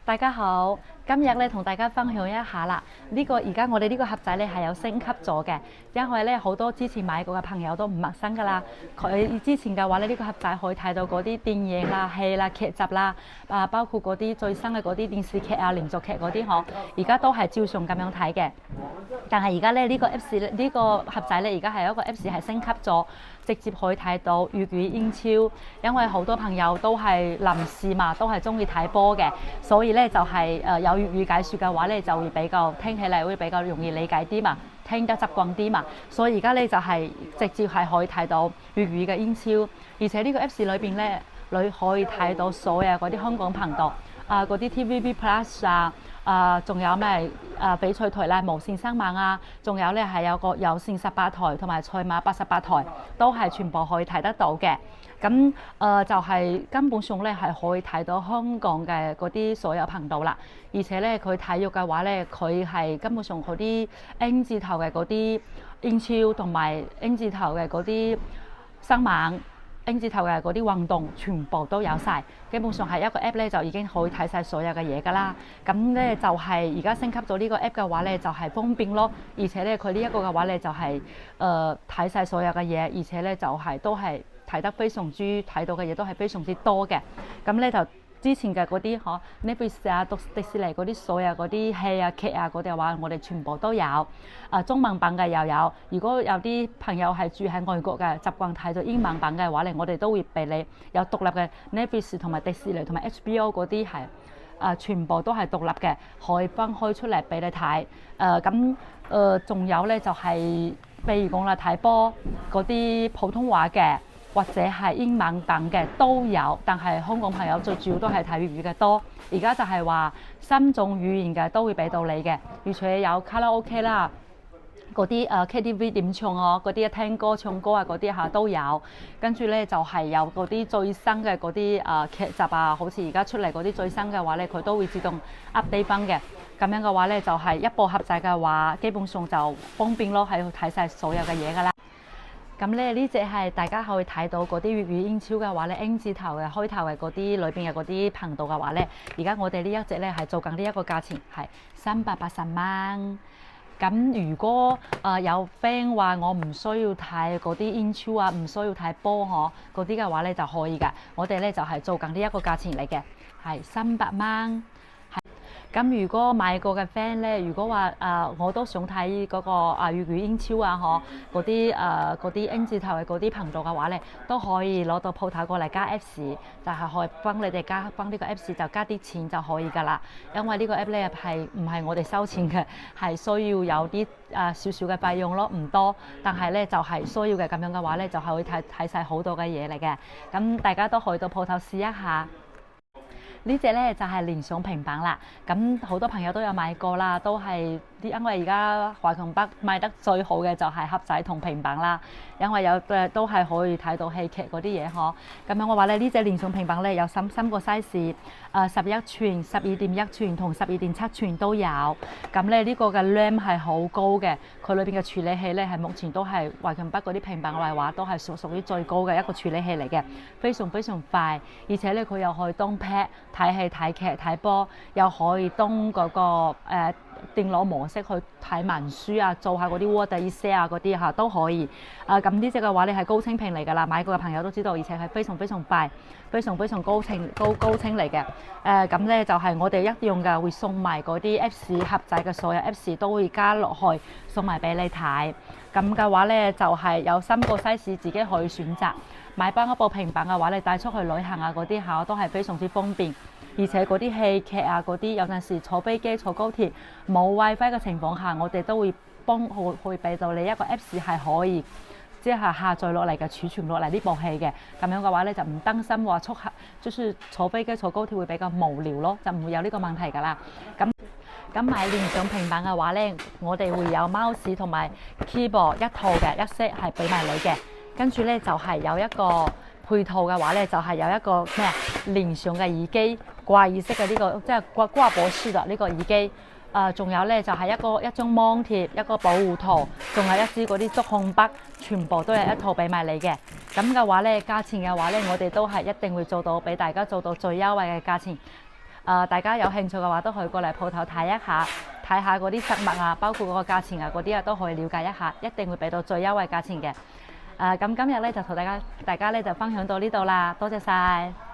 大家好，今日咧同大家分享一下啦。而家我哋呢個盒仔咧係有升級咗嘅，因為咧好多之前買過嘅朋友都唔陌生噶啦。佢之前嘅話咧，呢個盒仔可以睇到嗰啲電影啦、戲啦、劇集啦，包括嗰啲最新嘅嗰啲電視劇啊、連續劇嗰啲嗬，而家都係照常咁樣睇嘅。但係而家咧呢個 Apps 呢個盒仔咧，而家係一個 Apps 係升級咗，直接可以睇到粵語英超。因為好多朋友都係臨時嘛，都係中意睇波嘅，所以咧就係有粵語解説嘅話咧，就會比較聽起嚟會比較容易理解啲嘛，聽得習慣啲嘛。所以而家咧就係直接係可以睇到粵語嘅英超，而且呢個 Apps 裏邊咧，你可以睇到所有嗰啲香港頻道嗰啲 TVB Plus 仲有咩翡翠台啦、無線新聞仲有咧係有個有線18台同埋賽馬88台，都係全部可以睇得到嘅。咁就係根本上咧係可以睇到香港嘅嗰啲所有頻道啦，而且咧佢體育嘅話咧，佢係根本上嗰啲 N 字頭嘅嗰啲英超同埋 N 字頭嘅嗰啲新聞。N 字頭嘅嗰啲運動全部都有晒，基本上係一個 app 咧就已經可以睇晒所有嘅嘢㗎啦。咁咧就係而家升級咗呢個 app 嘅話咧，就係方便咯。而且咧佢呢一個嘅話咧就係睇晒所有嘅嘢，而且咧就係都係睇得非常之睇到嘅嘢都係非常之多嘅。咁咧就之前嘅嗰啲Netflix迪士尼嗰啲所有嗰啲戲劇嗰啲嘅話，我哋全部都有。中文版嘅又有。如果有啲朋友係住喺外國嘅，習慣睇咗英文版嘅話咧，我哋都會俾你有獨立嘅 Netflix 同埋迪士尼同埋 HBO 嗰啲係全部都係獨立嘅，可以分開出嚟俾你睇。仲有咧就係譬如講啦，睇波嗰啲普通話嘅。或者係英文版嘅都有，但係香港朋友最主要都係睇粵語嘅多。而家就係話3種語言嘅都會俾到你嘅，而且有卡拉 OK 啦，嗰啲KTV 點唱嗰啲聽歌唱歌嗰啲都有。跟住咧就係有嗰啲最新嘅嗰啲劇集好似而家出嚟嗰啲最新嘅話咧，佢都會自動 update 翻嘅。咁樣嘅話咧就係一部盒仔嘅話，基本上就方便咯，係睇晒所有嘅嘢㗎啦。咁咧呢隻係大家可以睇到嗰啲粵語英超嘅話咧 ，N 字頭嘅開頭嘅嗰啲裏邊嘅嗰啲頻道嘅話咧，而家我哋呢一隻咧係做緊呢一個價錢係380蚊。咁如果有 friend 話我唔需要睇嗰啲英超唔需要睇波嗰啲嘅話咧就可以㗎。我哋咧就係做緊呢一個價錢嚟嘅，係300蚊。咁如果買過嘅 friend 咧，如果話我都想睇嗰個粵語英超嗰啲 N 字頭嘅嗰啲頻道嘅話咧，都可以攞到鋪頭過嚟加 Apps， 就係可以幫你哋幫呢個 Apps 就加啲錢就可以㗎啦。因為呢個 app 咧係唔係我哋收錢嘅，係需要有啲少少嘅費用咯，唔多，但係咧就係需要嘅。咁樣嘅話咧就係可以睇晒好多嘅嘢嚟嘅。咁大家都可以到鋪頭試一下。呢隻咧就係聯想平板啦，咁好多朋友都有買過啦，都係因為而家華強北賣得最好嘅就係盒仔同平板啦，因為都係可以睇到戲劇嗰啲嘢咁樣我話咧，呢隻聯想平板咧有三個 size， 11寸、12.1寸同12.7寸都有。咁咧呢個嘅 RAM 係好高嘅，佢裏邊嘅處理器咧係目前都係華強北嗰啲平板嘅話都係屬於最高嘅一個處理器嚟嘅，非常非常快，而且咧佢又可以當 pad 睇戲睇劇睇波，又可以當嗰個電腦模式去睇文書做下嗰啲 Word Excel 嗰啲都可以。咁呢隻嘅話你係高清屏嚟㗎啦，買過嘅朋友都知道，而且係非常非常快，非常非常高清嚟嘅。咁咧就係我哋一樣嘅，會送埋嗰啲 Apps 盒仔嘅所有 Apps 都會加落去送埋俾你睇。咁嘅話咧就係有3個 size 自己可以選擇。買翻一部平板嘅話，你帶出去旅行嗰啲都係非常之方便。而且嗰啲戲劇嗰啲有陣時坐飛機坐高鐵冇 WiFi 嘅情況下，我哋都會去俾到你一個 Apps 係可以即係下載落嚟嘅，儲存落嚟呢部戲嘅。咁樣嘅話咧就唔擔心話就是坐飛機坐高鐵會比較無聊咯，就唔會有呢個問題㗎啦。咁買聯想平板嘅話咧，我哋會有 mouse 同埋 keyboard 一套嘅一 set 係俾埋你嘅。跟住咧就係有一個配套嘅話咧，就係有一個聯想嘅耳機，掛耳式嘅呢個即係掛脖式嘅呢個耳機。仲有咧就係一張芒貼，一個保護套，仲有一支嗰啲觸控筆，全部都有一套俾埋你嘅。咁嘅話咧，價錢嘅話咧，我哋都係一定會做到俾大家做到最優惠嘅價錢。大家有興趣嘅話都可以過嚟鋪頭睇一下，睇下嗰啲實物啊，包括嗰個價錢啊嗰啲啊都可以了解一下，一定會俾到最優惠價錢嘅。咁今日咧就同大家咧就分享到呢度啦，多謝晒。